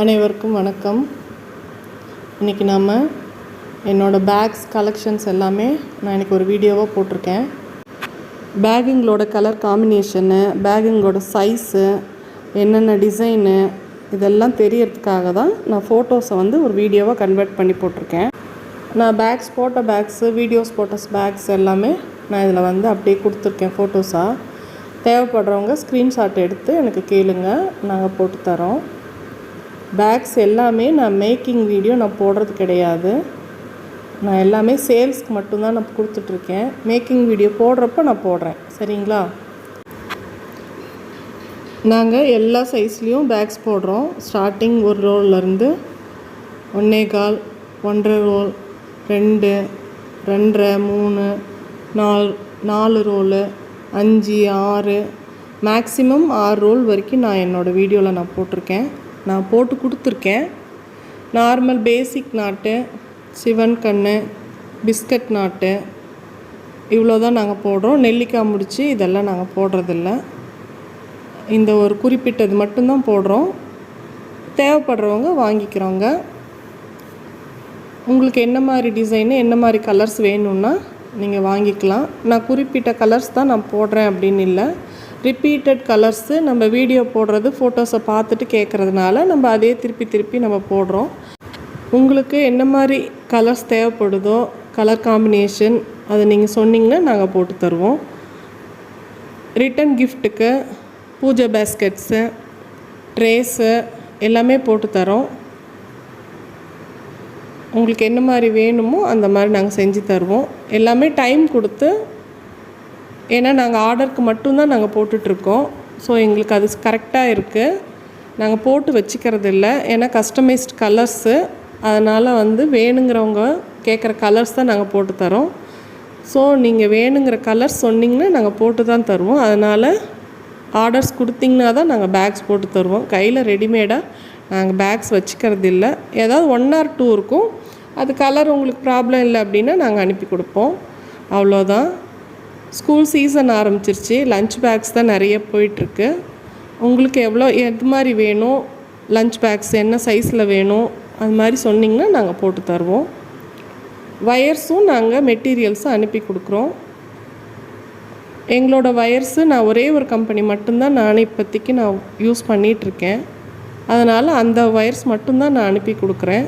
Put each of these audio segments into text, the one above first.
அனைவருக்கும் வணக்கம். இன்றைக்கி நாம் என்னோடய பேக்ஸ் கலெக்ஷன்ஸ் எல்லாமே நான் இன்றைக்கி ஒரு வீடியோவாக போட்டிருக்கேன். பேகுங்களோட கலர் காம்பினேஷனு, பேகுங்களோட சைஸு, என்னென்ன டிசைனு இதெல்லாம் தெரியறதுக்காக தான் நான் ஃபோட்டோஸை ஒரு வீடியோவாக கன்வெர்ட் பண்ணி போட்டிருக்கேன். நான் பேக்ஸ் போட்ட பேக்ஸு, வீடியோஸ் போட்ட பேக்ஸ் எல்லாமே நான் இதில் அப்படியே கொடுத்துருக்கேன் ஃபோட்டோஸாக. தேவைப்படுறவங்க ஸ்க்ரீன்ஷாட் எடுத்து எனக்கு கேளுங்க, நாங்கள் போட்டு தரோம். பேக்ஸ் எல்லாமே நான் மேக்கிங் வீடியோ நான் போடுறது கிடையாது. நான் எல்லாமே சேல்ஸ்க்கு மட்டும்தான் நான் கொடுத்துட்ருக்கேன். மேக்கிங் வீடியோ போடுறப்ப நான் போடுறேன், சரிங்களா? நாங்கள் எல்லா சைஸ்லேயும் பேக்ஸ் போடுறோம். ஸ்டார்டிங் ஒரு ரோல்லேருந்து 1.25, 1.5 ரோல், 2, 2.5, 3, 4 ரோலு, 5, 6, மேக்ஸிமம் 6 ரோல் வரைக்கும் நான் என்னோடய வீடியோவில் நான் போட்டிருக்கேன். நான் போட்டு கொடுத்துருக்கேன். நார்மல் பேசிக் நாட்டு, சிவன் கண்ணு, பிஸ்கட் நாட்டு இவ்வளோ தான் நாங்கள் போடுறோம். நெல்லிக்காய் முடிச்சு இதெல்லாம் நாங்கள் போடுறதில்ல. இந்த ஒரு குறிப்பிட்டது மட்டும்தான் போடுறோம். தேவைப்படுறவங்க வாங்கிக்கிறோங்க. உங்களுக்கு என்ன மாதிரி டிசைனு, என்ன மாதிரி கலர்ஸ் வேணும்னா நீங்கள் வாங்கிக்கலாம். நான் குறிப்பிட்ட கலர்ஸ் தான் நான் போடுறேன் அப்படின்னு இல்லை. ரிப்பீட்டட் கலர்ஸு நம்ம வீடியோ போடுறது ஃபோட்டோஸை பார்த்துட்டு கேட்குறதுனால நம்ம அதே திருப்பி நம்ம போடுறோம். உங்களுக்கு என்ன மாதிரி கலர்ஸ் தேவைப்படுதோ, கலர் காம்பினேஷன் அதை நீங்கள் சொன்னிங்கன்னா நாங்கள் போட்டு தருவோம். ரிட்டன் கிஃப்ட்டுக்கு பூஜை பேஸ்கெட்ஸு, ட்ரேஸு எல்லாமே போட்டு தரோம். உங்களுக்கு என்ன மாதிரி வேணுமோ அந்த மாதிரி நாங்கள் செஞ்சு தருவோம். எல்லாமே டைம் கொடுத்து, ஏன்னா நாங்கள் ஆர்டருக்கு மட்டும்தான் நாங்கள் போட்டுட்ருக்கோம். ஸோ எங்களுக்கு அது கரெக்டாக இருக்குது. நாங்கள் போட்டு வச்சுக்கிறது இல்லை. ஏன்னா கஸ்டமைஸ்ட் கலர்ஸு, அதனால் வேணுங்கிறவங்க கேட்குற கலர்ஸ் தான் நாங்கள் போட்டு தரோம். ஸோ நீங்கள் வேணுங்கிற கலர்ஸ் சொன்னிங்கன்னா நாங்கள் போட்டு தான் தருவோம். அதனால் ஆர்டர்ஸ் கொடுத்திங்கன்னா தான் நாங்கள் பேக்ஸ் போட்டு தருவோம். கையில் ரெடிமேடாக நாங்கள் பேக்ஸ் வச்சுக்கிறது இல்லை. ஏதாவது 1 or 2 இருக்கும். அது கலர் உங்களுக்கு ப்ராப்ளம் இல்லை அப்படின்னா நாங்கள் அனுப்பி கொடுப்போம். அவ்வளோதான். ஸ்கூல் சீசன் ஆரம்பிச்சிருச்சு. லஞ்ச் பேக்ஸ் தான் நிறைய போயிட்டுருக்கு. உங்களுக்கு எது மாதிரி வேணும், லஞ்ச் பேக்ஸ் என்ன சைஸில் வேணும் அது மாதிரி சொன்னிங்கன்னா நாங்கள் போட்டு தருவோம். வயர்ஸும் நாங்கள் மெட்டீரியல்ஸும் அனுப்பி கொடுக்குறோம். எங்களோட வயர்ஸு நான் ஒரே ஒரு கம்பெனி மட்டும்தான் நான் இப்போதைக்கு நான் யூஸ் பண்ணிகிட்ருக்கேன். அதனால் அந்த வயர்ஸ் மட்டும்தான் நான் அனுப்பி கொடுக்குறேன்.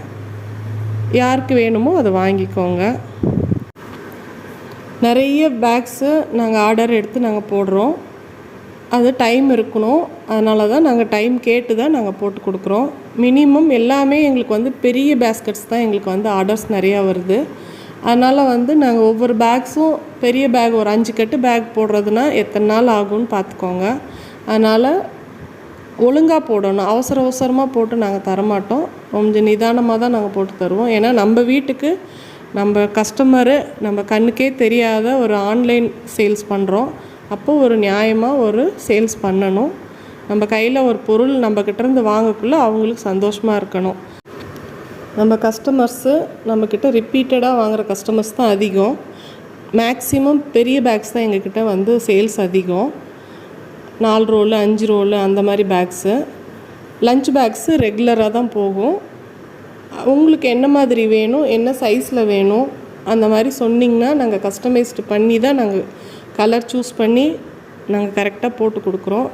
யாருக்கு வேணுமோ அதை வாங்கிக்கோங்க. நிறைய பேக்ஸு நாங்கள் ஆர்டர் எடுத்து நாங்கள் போடுறோம். அது டைம் இருக்கணும். அதனால தான் நாங்கள் டைம் கேட்டு தான் நாங்கள் போட்டு கொடுக்குறோம். மினிமம் எல்லாமே எங்களுக்கு பெரிய பேஸ்கெட்ஸ் தான் எங்களுக்கு ஆர்டர்ஸ் நிறையா வருது. அதனால் நாங்கள் ஒவ்வொரு பேக்ஸும் பெரிய பேக் ஒரு 5 கட்டு பேக் போடுறதுனா எத்தனை நாள் ஆகும்னு பார்த்துக்கோங்க. அதனால் ஒழுங்காக போடணும். அவசரமாக போட்டு நாங்கள் தரமாட்டோம். கொஞ்சம் நிதானமாக தான் நாங்கள் போட்டு தருவோம். ஏன்னா நம்ம வீட்டுக்கு நம்ம கஸ்டமரு நம்ம கண்ணுக்கே தெரியாத ஒரு ஆன்லைன் சேல்ஸ் பண்ணுறோம். அப்போது ஒரு நியாயமாக ஒரு சேல்ஸ் பண்ணணும். நம்ம கையில் ஒரு பொருள் நம்மக்கிட்டேருந்து வாங்கக்குள்ளே அவங்களுக்கு சந்தோஷமாக இருக்கணும். நம்ம கஸ்டமர்ஸு நம்மக்கிட்ட ரிப்பீட்டடாக வாங்குகிற கஸ்டமர்ஸ் தான் அதிகம். மேக்ஸிமம் பெரிய பேக்ஸ் தான் எங்கக்கிட்ட சேல்ஸ் அதிகம். 4 ரோலு, 5 ரோலு அந்த மாதிரி பேக்ஸு. லஞ்ச் பேக்ஸு ரெகுலராக தான் போகும். உங்களுக்கு என்ன மாதிரி வேணும், என்ன சைஸில் வேணும் அந்த மாதிரி சொன்னிங்கன்னா நாங்கள் கஸ்டமைஸ்டு பண்ணி தான் நாங்கள் கலர் சூஸ் பண்ணி நாங்கள் கரெக்டாக போட்டு கொடுக்குறோம்.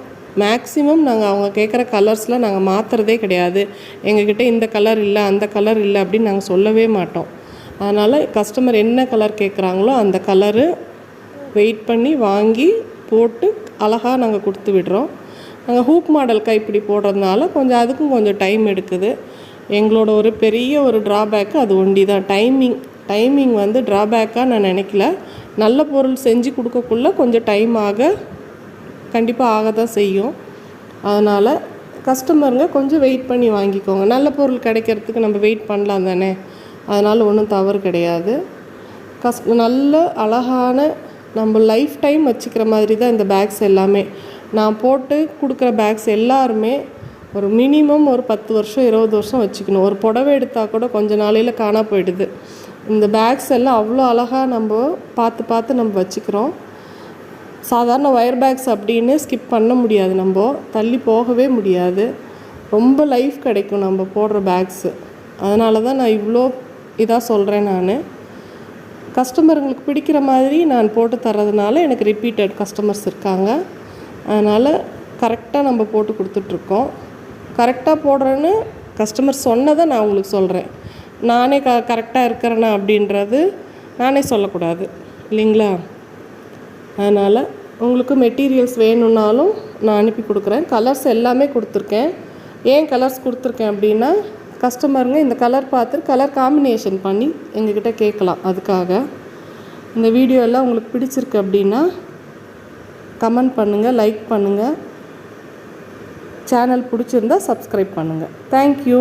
மேக்ஸிமம் நாங்கள் அவங்க கேட்குற கலர்ஸில் நாங்கள் மாற்றுறதே கிடையாது. எங்ககிட்ட இந்த கலர் இல்லை, அந்த கலர் இல்லை அப்படின்னு நாங்கள் சொல்லவே மாட்டோம். அதனால் கஸ்டமர் என்ன கலர் கேட்குறாங்களோ அந்த கலரு வெயிட் பண்ணி வாங்கி போட்டு அழகாக நாங்கள் கொடுத்து விடுறோம். நாங்கள் ஹூக் மாடல் கைப்பிடி போடுறதுனால அதுக்கும் கொஞ்சம் டைம் எடுக்குது. எங்களோட ஒரு பெரிய ஒரு ட்ராபேக்கு அது ஒண்டி தான். டைமிங் ட்ராபேக்காக நான் நினைக்கல. நல்ல பொருள் செஞ்சு கொடுக்கக்குள்ளே கொஞ்சம் டைம் கண்டிப்பாக ஆக தான் செய்யும். அதனால் கஸ்டமருங்க கொஞ்சம் வெயிட் பண்ணி வாங்கிக்கோங்க. நல்ல பொருள் கிடைக்கிறதுக்கு நம்ம வெயிட் பண்ணலாம் தானே. அதனால் ஒன்றும் தவறு கிடையாது. நல்ல அழகான நம்ம லைஃப் டைம் வச்சுக்கிற மாதிரி தான் இந்த பேக்ஸ் எல்லாமே. நான் போட்டு கொடுக்குற பேக்ஸ் எல்லாருமே ஒரு மினிமம் ஒரு 10 வருஷம் 20 வருஷம் வச்சுக்கணும். ஒரு புடவை எடுத்தால் கூட கொஞ்ச நாளையில் காணா போயிடுது. இந்த பேக்ஸ் எல்லாம் அவ்வளோ அழகாக நம்ம பார்த்து நம்ம வச்சுக்கிறோம். சாதாரண ஒயர் பேக்ஸ் அப்படின்னு ஸ்கிப் பண்ண முடியாது, நம்ம தள்ளி போகவே முடியாது. ரொம்ப லைஃப் கிடைக்கும் நம்ம போடுற பேக்ஸு. அதனால தான் நான் இவ்வளோ இதாக சொல்கிறேன். நான் கஸ்டமருங்களுக்கு பிடிக்கிற மாதிரி நான் போட்டு தர்றதுனால எனக்கு ரிப்பீட்டட் கஸ்டமர்ஸ் இருக்காங்க. அதனால் கரெக்டாக நம்ம போட்டு கொடுத்துட்ருக்கோம். கரெக்டாக போடுறேன்னு கஸ்டமர் சொன்னதை நான் உங்களுக்கு சொல்கிறேன். நானே கரெக்டாக இருக்கிறேனா அப்படின்றது நானே சொல்லக்கூடாது இல்லைங்களா? அதனால் உங்களுக்கு மெட்டீரியல்ஸ் வேணும்னாலும் நான் அனுப்பி கொடுக்குறேன். கலர்ஸ் எல்லாமே கொடுத்துருக்கேன். ஏன் கலர்ஸ் கொடுத்துருக்கேன் அப்படின்னா, கஸ்டமருங்க இந்த கலர் பார்த்து கலர் காம்பினேஷன் பண்ணி எங்ககிட்ட கேட்கலாம். அதுக்காக இந்த வீடியோ எல்லாம் உங்களுக்கு பிடிச்சிருக்கு அப்படின்னா கமெண்ட் பண்ணுங்கள், லைக் பண்ணுங்கள். சேனல் பிடிச்சிருந்தா சப்ஸ்கிரைப் பண்ணுங்கள். தேங்க்யூ.